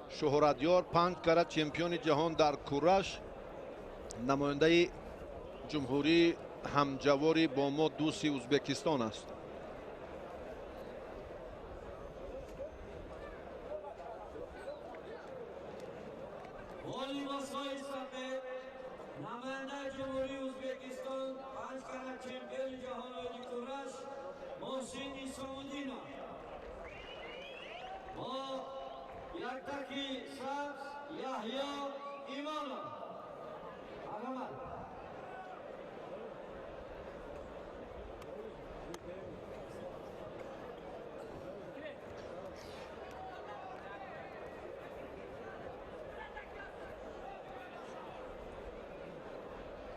شهرتیار 5 کرده چمپیون جهان در کورش، نماینده جمهوری همجواری با ما دوستی ازبکستان است. نماینده جمهوری ازبکستان 5 کرده چمپیون جهان کورش محسن اسام‌الدین با یک تکی سبز یحیی ایمانov.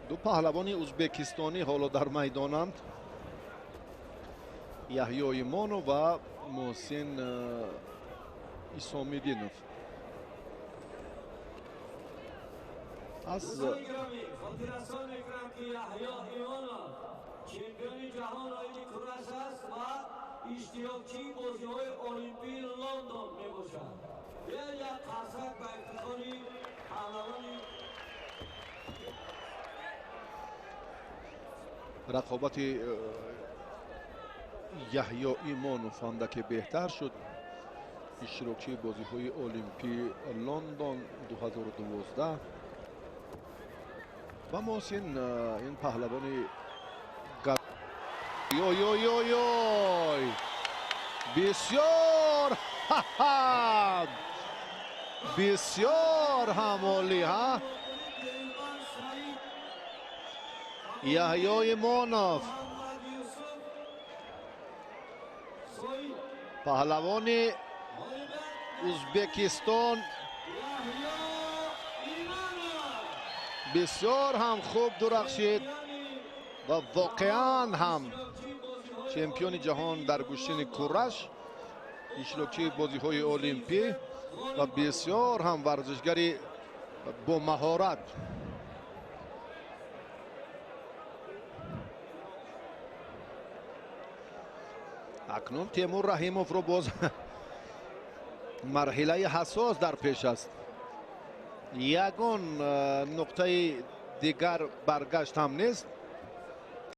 دو پهلوانی ازبکستانی حالا در میدانند، یحیی ایمانov و محسن اسام‌الدینov. از خاطررسان میکنم که یحیی ایمانov چمپیون جهان کورش است و اشتراکی بازی‌های المپیک لندن میباشد. یک قرصک به افتخار پهلوانی رقابت یحیی ایمانov اندکی بهتر شد. اشتراکی بازی‌های المپیک لندن 2012 و محسن این پهلوانی بسیار بسیار همالی ها. یحیی ایمانov پهلوان ازبکستان بسیار هم خوب درخشید و واقعا هم چمپیون جهان در گوشین کورش، اشتراکی بازی‌های المپیک و بسیار هم ورزشگری با مهارت. اکنون تیمور رحیموف رو باز مرحله حساس در پیش است. یگان نقطه دیگر برگشت هم نیست.